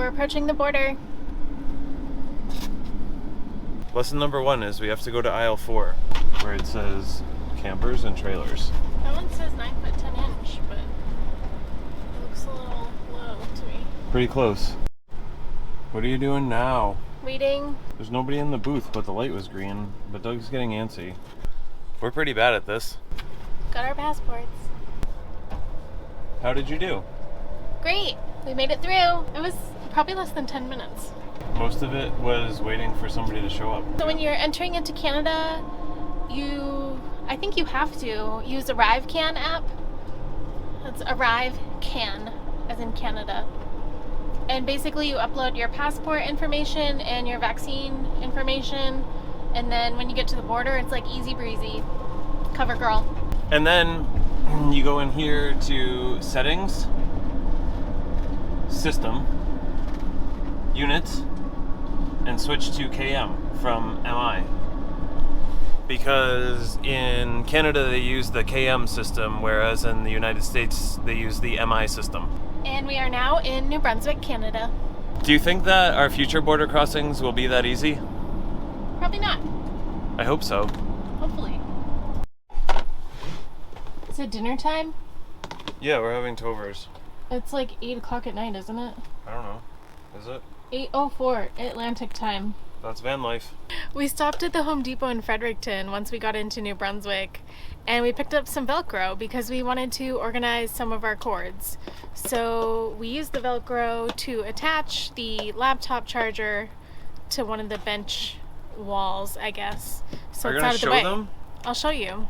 we're approaching the border. Lesson number 1 is we have to go to aisle 4, where it says campers and trailers. That one says 9 foot 10 inch, but it looks a little low to me. Pretty close. What are you doing now? Waiting. There's nobody in the booth, but the light was green, but Doug's getting antsy. We're pretty bad at this. Got our passports. How did you do? Great. We made it through. It was probably less than 10 minutes. Most of it was waiting for somebody to show up. So when you're entering into Canada, I think you have to use Arrivecan app. That's Arrivecan, as in Canada. And basically you upload your passport information and your vaccine information, and then when you get to the border, it's like easy breezy. Cover girl. And then you go in here to settings, system, units, and switch to KM from MI. Because in Canada they use the KM system, whereas in the United States they use the MI system. And we are now in New Brunswick, Canada. Do you think that our future border crossings will be that easy? Probably not. I hope so. Hopefully. Is it dinner time? Yeah, we're having tovers. It's like 8 o'clock at night, isn't it? I don't know. Is it? 8:04 Atlantic time. That's van life. We stopped at the Home Depot in Fredericton once we got into New Brunswick, and we picked up some Velcro because we wanted to organize some of our cords. So we used the Velcro to attach the laptop charger to one of the bench walls, I guess. So it's out of the way. Them? I'll show you.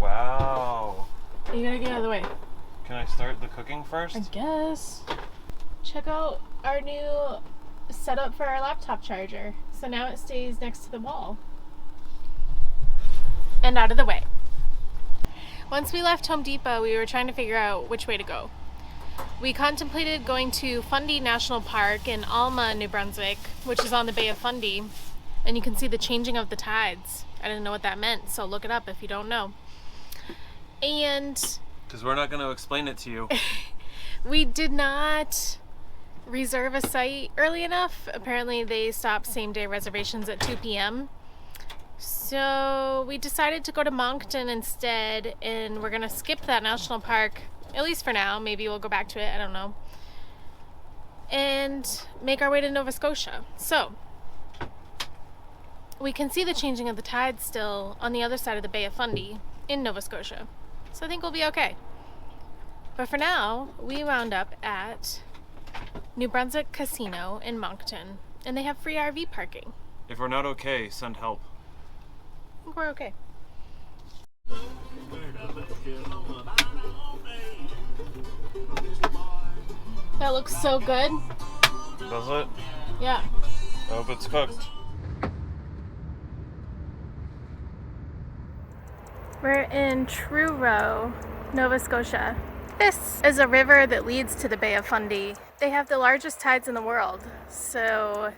Wow. You gotta get out of the way. Can I start the cooking first? I guess. Check out our new setup for our laptop charger. So now it stays next to the wall. And out of the way. Once we left Home Depot, we were trying to figure out which way to go. We contemplated going to Fundy National Park in Alma, New Brunswick, which is on the Bay of Fundy. And you can see the changing of the tides. I didn't know what that meant, so look it up if you don't know. And because we're not going to explain it to you. We did not reserve a site early enough. Apparently they stopped same-day reservations at 2 p.m. So we decided to go to Moncton instead, and we're gonna skip that national park, at least for now. Maybe we'll go back to it, I don't know. And make our way to Nova Scotia. So we can see the changing of the tide still on the other side of the Bay of Fundy in Nova Scotia. So I think we'll be okay. But for now, we wound up at New Brunswick Casino in Moncton, and they have free RV parking. If we're not okay, send help. I think we're okay. That looks so good. Does it? Yeah. I hope it's cooked. We're in Truro, Nova Scotia. This is a river that leads to the Bay of Fundy. They have the largest tides in the world, so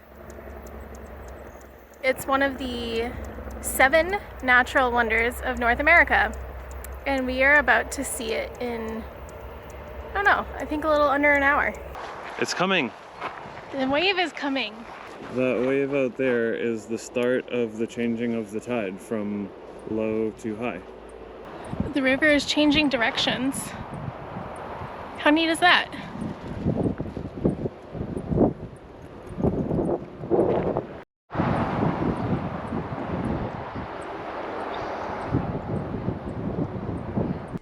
it's one of the 7 natural wonders of North America, and we are about to see it in, I don't know, I think a little under an hour. It's coming. The wave is coming. That wave out there is the start of the changing of the tide from low to high. The river is changing directions. How neat is that?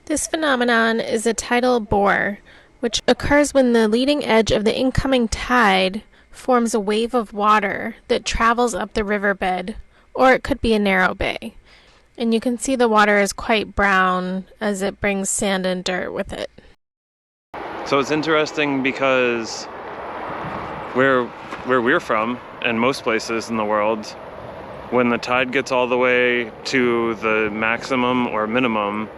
This phenomenon is a tidal bore, which occurs when the leading edge of the incoming tide forms a wave of water that travels up the riverbed, or it could be a narrow bay. And you can see the water is quite brown as it brings sand and dirt with it. So it's interesting because where we're from, and most places in the world, when the tide gets all the way to the maximum or minimum,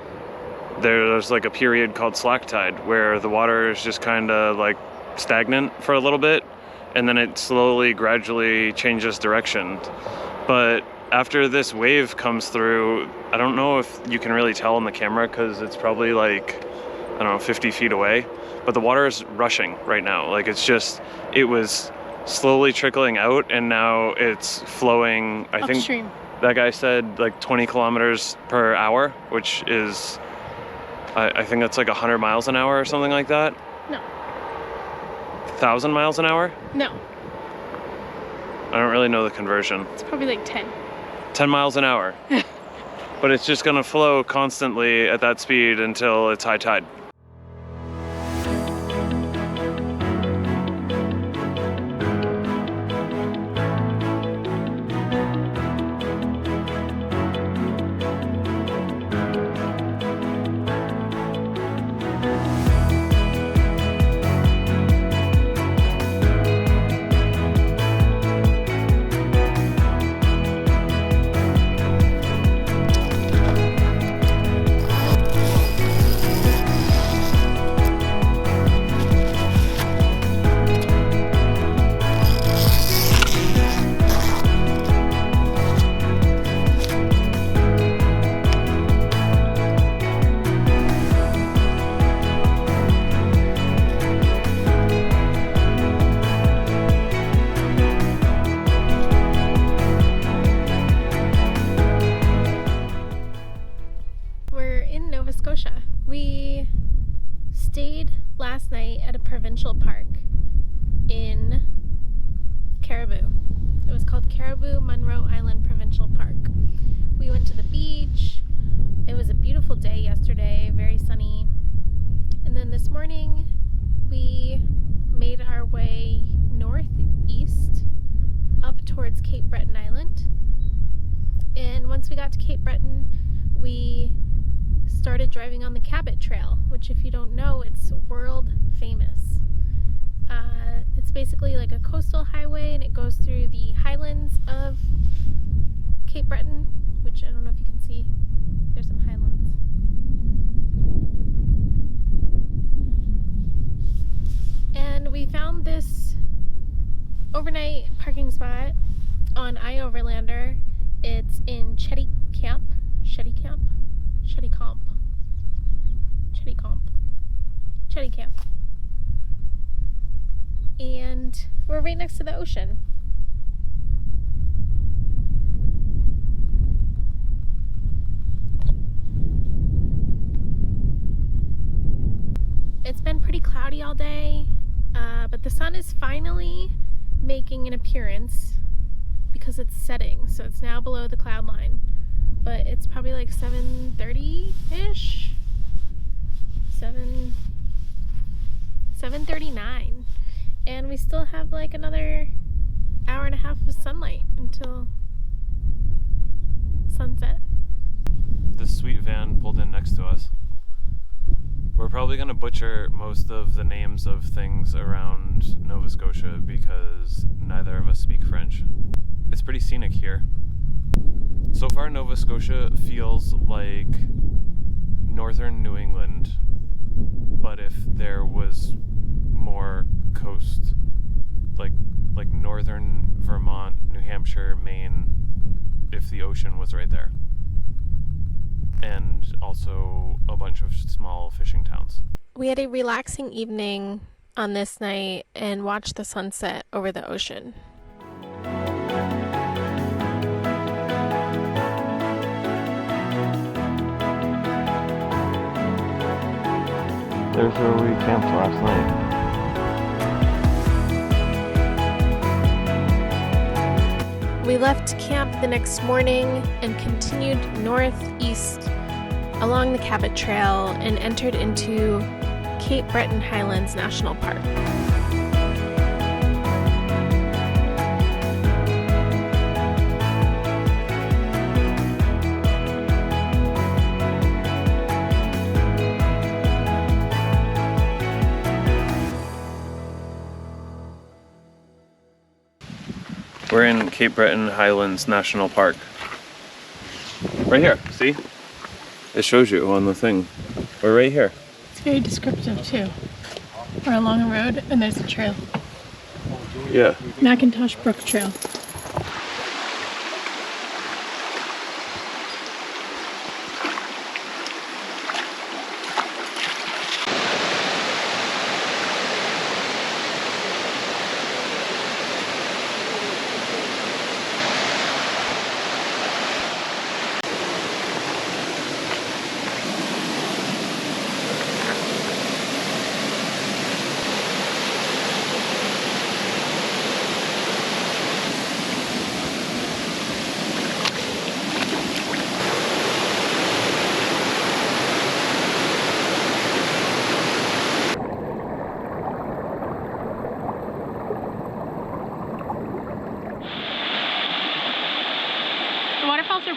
there's like a period called slack tide where the water is just kind of like stagnant for a little bit, and then it slowly, gradually changes direction. But after this wave comes through, I don't know if you can really tell on the camera because it's probably like I don't know, 50 feet away, but the water is rushing right now. Like it was slowly trickling out, and now it's flowing. I think Upstream. that guy said like 20 kilometers per hour, which is, I think that's like 100 miles an hour or something like that. No. 1,000 miles an hour? No. I don't really know the conversion. It's probably like 10. 10 miles an hour. But it's just gonna flow constantly at that speed until it's high tide. Nova Scotia. We stayed last night at a provincial park in Caribou. It was called Caribou Munro Island Provincial Park. We went to the beach. It was a beautiful day yesterday, very sunny. And then this morning we made our way northeast up towards Cape Breton Island. And once we got to Cape Breton, we started driving on the Cabot Trail, which, if you don't know, it's world famous. It's basically like a coastal highway, and it goes through the highlands of Cape Breton, which I don't know if you can see. There's some highlands. And we found this overnight parking spot on iOverlander. It's in Chetty Camp. And we're right next to the ocean. It's been pretty cloudy all day, but the sun is finally making an appearance because it's setting, so it's now below the cloud line. But it's probably like 7:30-ish. 7:39. And we still have like another hour and a half of sunlight until sunset. This sweet van pulled in next to us. We're probably going to butcher most of the names of things around Nova Scotia because neither of us speak French. It's pretty scenic here. So far, Nova Scotia feels like northern New England, but if there was more coast, like northern Vermont, New Hampshire, Maine, if the ocean was right there. And also a bunch of small fishing towns. We had a relaxing evening on this night and watched the sunset over the ocean. There's where we camped last night. We left camp the next morning and continued northeast along the Cabot Trail and entered into Cape Breton Highlands National Park. We're in Cape Breton Highlands National Park. Right here, see? It shows you on the thing. We're right here. It's very descriptive too. We're along a road and there's a trail. Yeah. Macintosh Brook Trail.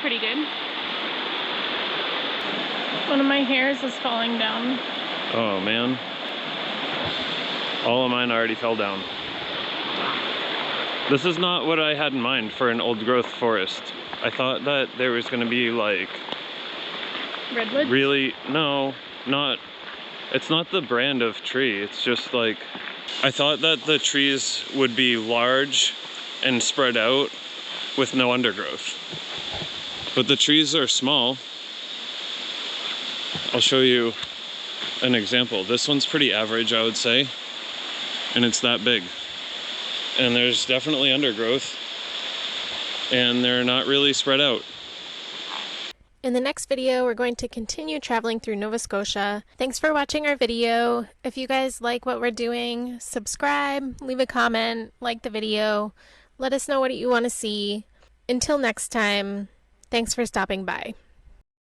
pretty good. One of my hairs is falling down. Oh man. All of mine already fell down. This is not what I had in mind for an old growth forest. I thought that there was going to be like... Redwood? Really, no, not... It's not the brand of tree. It's just like... I thought that the trees would be large and spread out with no undergrowth. But the trees are small. I'll show you an example. This one's pretty average, I would say. And it's that big. And there's definitely undergrowth. And they're not really spread out. In the next video, we're going to continue traveling through Nova Scotia. Thanks for watching our video. If you guys like what we're doing, subscribe, leave a comment, like the video. Let us know what you want to see. Until next time, thanks for stopping by.